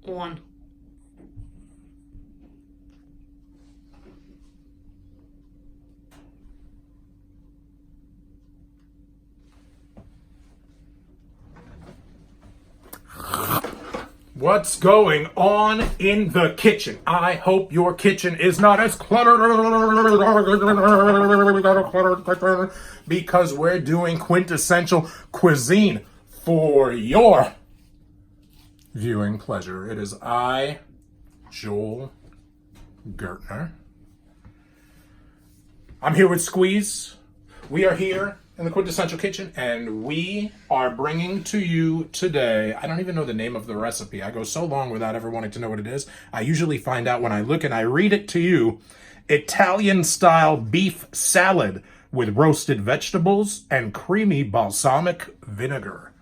On. What's going on in the kitchen? I hope your kitchen is not as cluttered because we're doing quintessential cuisine for your viewing pleasure. It is I, Joel Gertner. I'm here with Squeeze. We are here in the Quintessential Kitchen, and we are bringing to you today, I don't even know the name of the recipe. I go so long without ever wanting to know what it is. I usually find out when I look and I read it to you. Italian-style beef salad with roasted vegetables and creamy balsamic vinegar.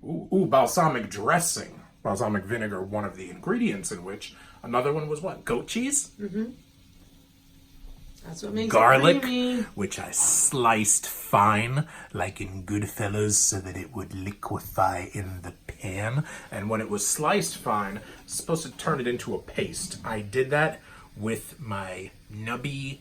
Ooh, balsamic dressing. Balsamic vinegar, one of the ingredients in which. Another one was what? Goat cheese? Mm-hmm. That's what makes garlic, it creamy. which I sliced fine, like in Goodfellas, so that it would liquefy in the pan. And when it was sliced fine, it's supposed to turn it into a paste. I did that with my nubby,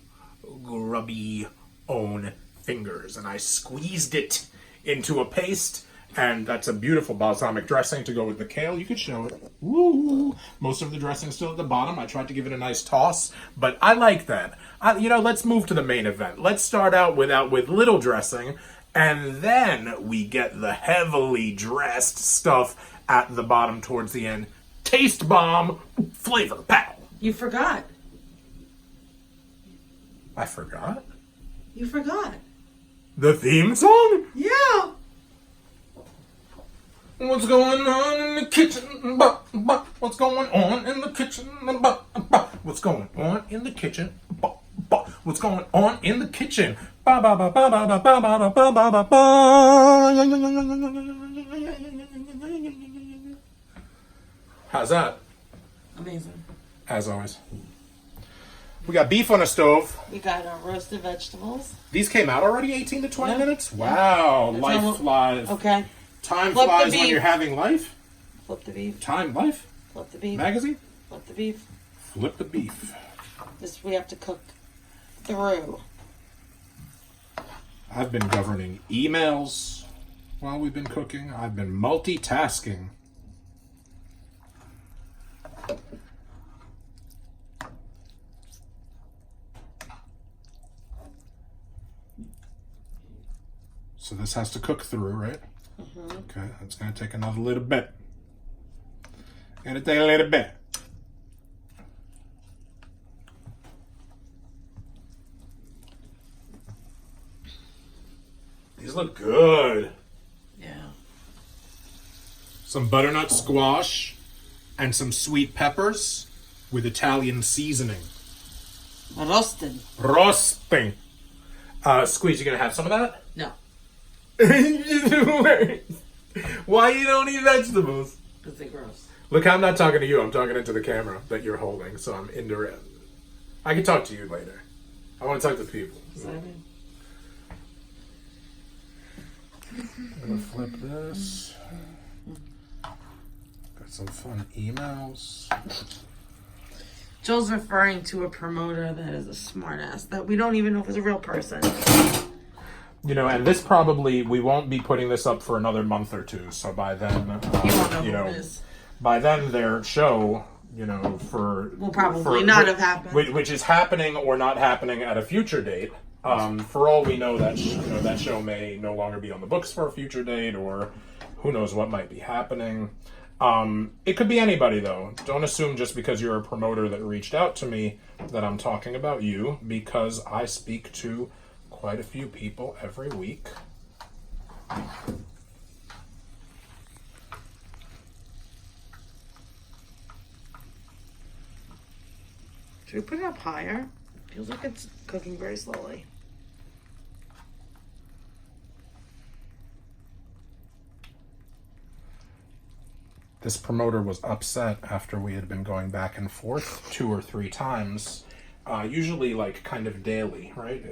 grubby own fingers, and I squeezed it into a paste. And that's a beautiful balsamic dressing to go with the kale. You could show it. Woo! Most of the dressing still at the bottom. I tried to give it a nice toss, but I like that. Let's move to the main event. Let's start out with little dressing, and then we get the heavily dressed stuff at the bottom towards the end. Taste bomb, flavor pow. You forgot. I forgot? You forgot. The theme song? Yeah. What's going on in the kitchen? What's going on in the kitchen? What's going on in the kitchen? What's going on in the kitchen? How's that? Amazing. As always. We got beef on the stove. We got our roasted vegetables. These came out already 18 to 20 Yeah. minutes? Wow, That's life almost- flies. Okay. Time Flip the flies when beef. you're having life. Flip the beef. Time, life. Flip the beef. Magazine. Flip the beef. Flip the beef. This we have to cook through. I've been governing emails while we've been cooking. I've been multitasking. So this has to cook through, right? Mm-hmm. Okay, that's going to take another little bit. Gonna take a little bit. These look good. Yeah. Some butternut squash and some sweet peppers with Italian seasoning. Roasted. Roasting. Squeeze, you gonna have some of that? No. Why you don't eat vegetables? Because they're gross. Look, I'm not talking to you. I'm talking into the camera that you're holding, so I'm indirect. I can talk to you later. I want to talk to people. Exciting. I'm gonna flip this. Got some fun emails. Joel's referring to a promoter that is a smartass that we don't even know if is a real person. You know, and this probably, we won't be putting this up for another month or two, so by then, You won't know who it is. by then their show, Will probably not have happened. which is happening or not happening at a future date. For all we know, that that show may no longer be on the books for a future date, or who knows what might be happening. It could be anybody, though. Don't assume just because you're a promoter that reached out to me that I'm talking about you, because I speak to quite a few people every week. Should we put it up higher? Feels like it's cooking very slowly. This promoter was upset after we had been going back and forth 2 or 3 times, usually like kind of daily, right?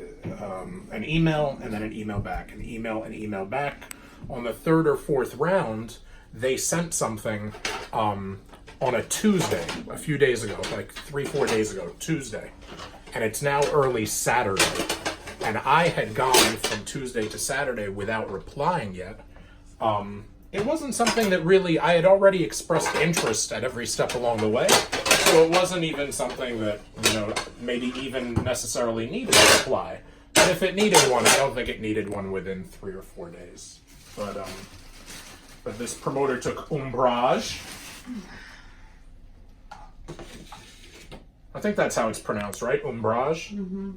An email and then an email back, an email and email back. On the 3rd or 4th round, they sent something on a Tuesday, a few days ago, like 3-4 days ago, Tuesday. And it's now early Saturday. And I had gone from Tuesday to Saturday without replying yet. It wasn't something that really, I had already expressed interest at every step along the way. So it wasn't even something that, maybe even necessarily needed a reply. But if it needed one, I don't think it needed one within 3 or 4 days. But this promoter took umbrage. I think that's how it's pronounced, right? Umbrage? Mm-hmm.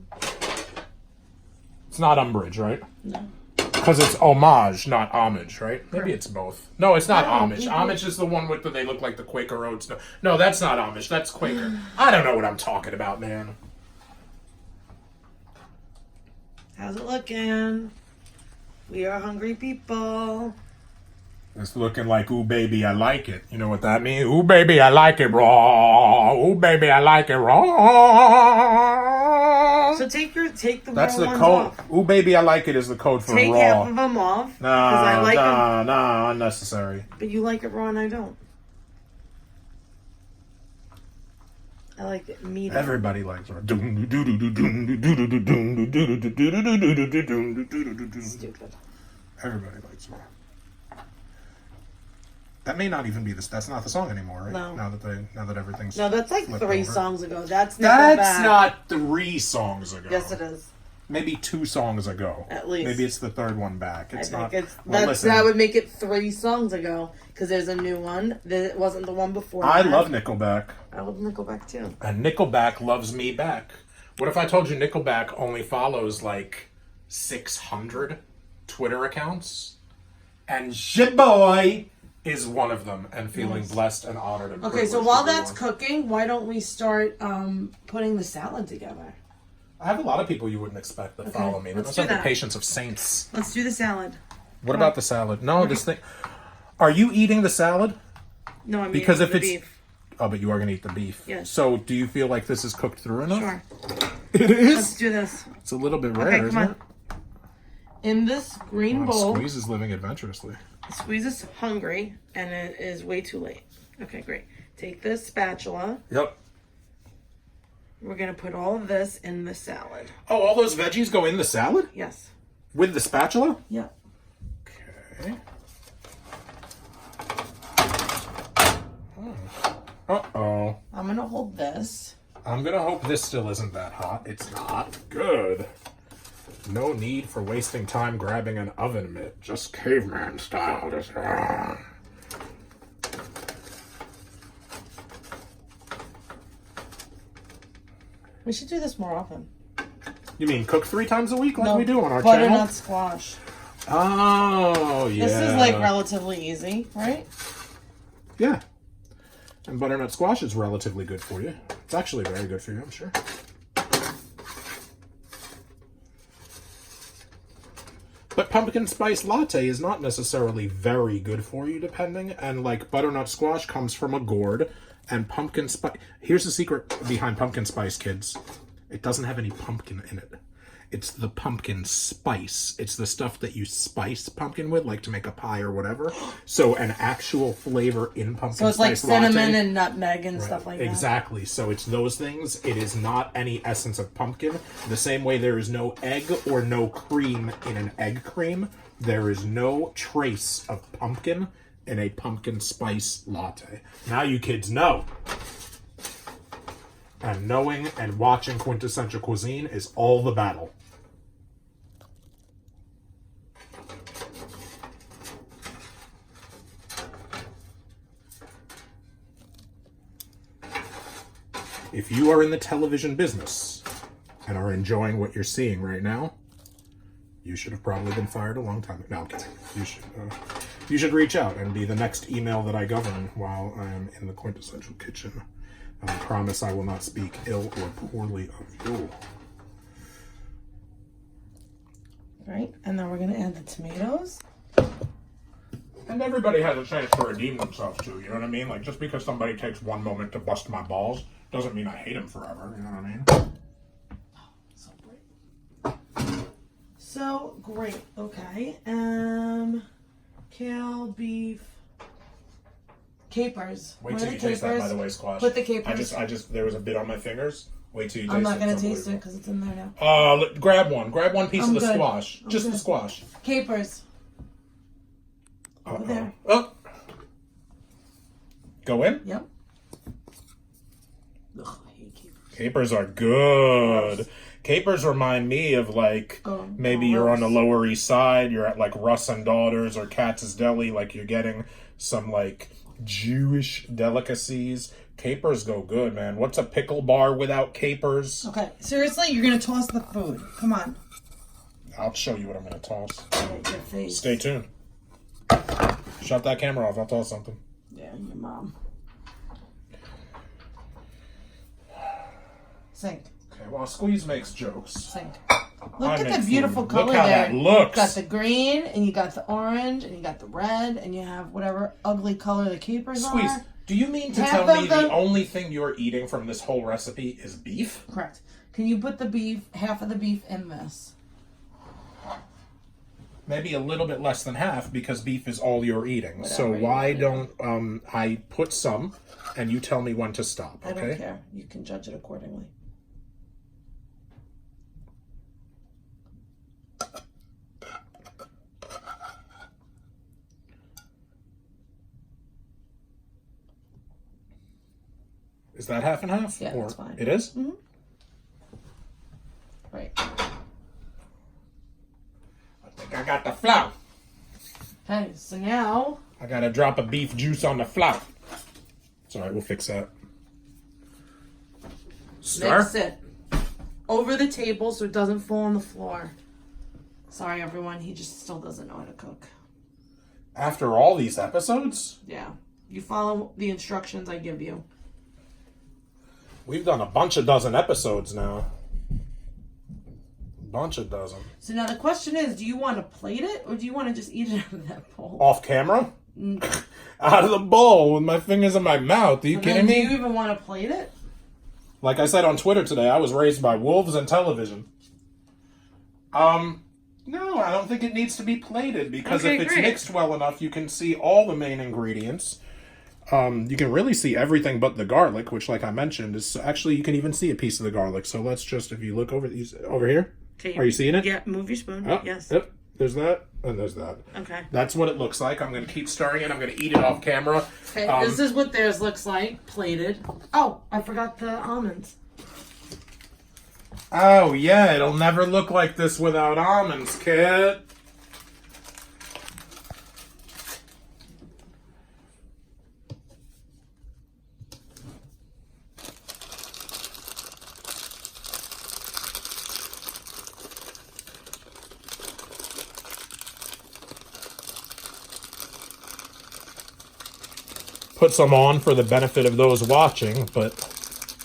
It's not umbrage, right? No. Because it's homage, not homage, right? Maybe it's both. No, it's not homage. People... Homage is the one with they look like the Quaker Oats. No, that's not homage. That's Quaker. I don't know what I'm talking about, man. How's it looking? We are hungry people. It's looking like, ooh, baby, I like it. You know what that means? Ooh, baby, I like it raw. Ooh, baby, I like it raw. So take the That's raw the ones code. off. Ooh, baby, I like it is the code for Take raw. half of them off. Nah, unnecessary. But you like it raw and I don't. I like it medium. Everybody likes raw. Stupid. Everybody likes raw. That may not even be this. That's not the song anymore, right? No. Now that everything's No, that's like 3 over. songs ago. That's not 3 songs ago. Yes, it is. Maybe 2 songs ago. At least. Maybe it's the 3rd one back. It's not. That would make it 3 songs ago because there's a new one that wasn't the one before. I love Nickelback. I love Nickelback too. And Nickelback loves me back. What if I told you Nickelback only follows like 600 Twitter accounts, and shit boy is one of them, and feeling blessed and honored and okay, so while that's cooking, why don't we start putting the salad together? I have a lot of people you wouldn't expect that follow me. They don't have the patience of saints. Let's do the salad. What about the salad? No, this thing. Are you eating the salad? No, I'm because eating if the it's beef. Oh, but you are gonna eat the beef. Yes. So do you feel like this is cooked through enough? Sure. It is. Let's do this. It's a little bit rare, isn't it? In this green bowl. Squeeze is living adventurously. Squeeze is hungry, and it is way too late. Okay, great. Take this spatula. Yep. We're going to put all of this in the salad. Oh, all those veggies go in the salad? Yes. With the spatula? Yep. Okay. Uh-oh. I'm going to hold this. I'm going to hope this still isn't that hot. It's not. Good. No need for wasting time grabbing an oven mitt. Just caveman style. Just... We should do this more often. You mean cook 3 times a week like we do on our channel? channel? Butternut squash. Oh, yeah. This is like relatively easy, right? Yeah. And butternut squash is relatively good for you. It's actually very good for you, I'm sure. But pumpkin spice latte is not necessarily very good for you, depending. And like butternut squash comes from a gourd, and pumpkin spice. Here's the secret behind pumpkin spice, kids. It doesn't have any pumpkin in it. It's the pumpkin spice. It's the stuff that you spice pumpkin with, like to make a pie or whatever. So an actual flavor in pumpkin spice. So it's like cinnamon and nutmeg and stuff like that. Exactly. So it's those things. It is not any essence of pumpkin. The same way there is no egg or no cream in an egg cream, there is no trace of pumpkin in a pumpkin spice latte. Now you kids know. And knowing and watching Quintessential Cuisine is all the battle. If you are in the television business and are enjoying what you're seeing right now, you should have probably been fired a long time ago. No, I'm kidding. You should reach out and be the next email that I govern while I am in the Quintessential Kitchen. I promise I will not speak ill or poorly of you. Right, and then we're going to add the tomatoes. And everybody has a chance to redeem themselves too, you know what I mean? Like, just because somebody takes one moment to bust my balls doesn't mean I hate him forever, you know what I mean? So great. So great, okay. Kale, beef, Capers. Wait What till are you the taste that, capers? by the way, Squash. Put the capers. I just, there was a bit on my fingers. Wait till you taste it. I'm not gonna It's taste it unbelievable. because it's in there now. Grab one. Grab one piece I'm of the good. squash. I'm Just the good. squash. Capers. Over there. Oh. Go in? Yep. Ugh, I hate capers. Capers are good. Capers remind me of like maybe you're on the Lower East Side, you're at like Russ and Daughters or Katz's Deli, like you're getting some like Jewish delicacies. Capers go good, man. What's a pickle bar without capers? Okay, seriously, you're gonna toss the food. Come on. I'll show you what I'm gonna toss. Right, your face. Stay tuned. Shut that camera off. I'll toss something. Yeah, your mom. Sink. Okay, well, Squeeze makes jokes. Look I at make the beautiful food. color Look how there. that looks. You got the green, and you got the orange, and you got the red, and you have whatever ugly color the capers Squeeze, are. do you mean to Half tell of me them- the only thing you're eating from this whole recipe is beef? Correct. Can you put the beef, half of the beef in this? Maybe a little bit less than half because beef is all you're eating. So Whatever why you're don't I put some and you tell me when to stop, I okay? don't care. You can judge it accordingly. Is that half and half? Yeah, that's fine. It is? Mm-hmm. Right. I think I got the flour. Okay, so now I got a drop of beef juice on the flour. It's all right, we'll fix that. Stir. mix it over the table so it doesn't fall on the floor. Sorry, everyone. He just still doesn't know how to cook. After all these episodes? Yeah. You follow the instructions I give you. We've done a bunch of dozen episodes now. Bunch of dozen. So now the question is, do you want to plate it or do you want to just eat it out of that bowl? Off camera? Out of the bowl with my fingers in my mouth. Are you And kidding then me? do you even want to plate it? Like I said on Twitter today, I was raised by wolves and television. No, I don't think it needs to be plated because Okay, if it's great. mixed well enough, you can see all the main ingredients. You can really see everything but the garlic, which, like I mentioned, is actually you can even see a piece of the garlic. So let's just, if you look over here, Okay. are you seeing it? Yeah, move your spoon. Oh, Yes. Yep. There's that, and there's that. Okay. That's what it looks like. I'm going to keep stirring it. I'm going to eat it off camera. Okay, this is what theirs looks like, plated. Oh, I forgot the almonds. Oh, yeah, it'll never look like this without almonds, kid. Put some on for the benefit of those watching, but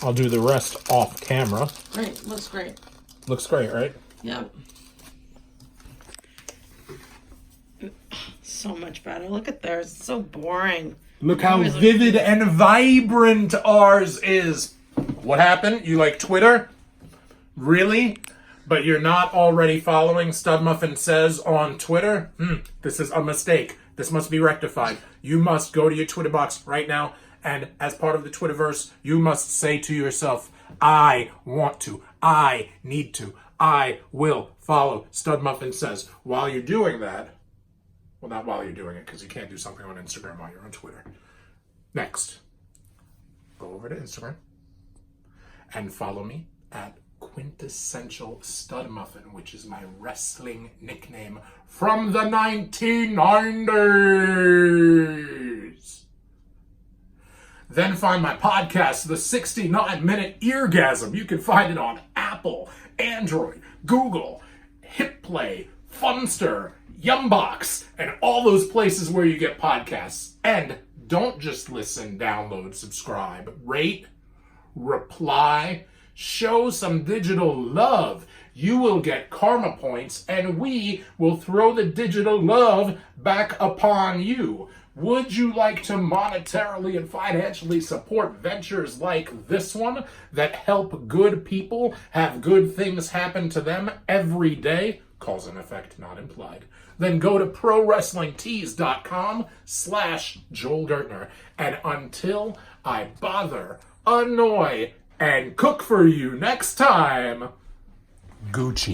I'll do the rest off camera. Great, looks great. Looks great, right? Yep. So much better. Look at theirs. It's so boring. Look how Yours looks vivid and vibrant ours is. What happened? You like Twitter? Really? But you're not already following Stud Muffin Says on Twitter? This is a mistake. This must be rectified. You must go to your Twitter box right now, and as part of the Twitterverse, you must say to yourself, I want to, I need to, I will follow Stud Muffin Says. While you're doing that, well, not while you're doing it, because you can't do something on Instagram while you're on Twitter. Next, go over to Instagram and follow me at Quintessential Stud Muffin, which is my wrestling nickname from the 1990s. Then find my podcast, The 69-Minute Eargasm. You can find it on Apple, Android, Google, HitPlay, Funster, Yumbox, and all those places where you get podcasts. And don't just listen, download, subscribe, rate, reply, show some digital love. You will get karma points, and we will throw the digital love back upon you. Would you like to monetarily and financially support ventures like this one that help good people have good things happen to them every day? Cause and effect not implied. then go to prowrestlingtees.com/Joel Gertner. And until I bother, annoy, and cook for you next time, Gucci.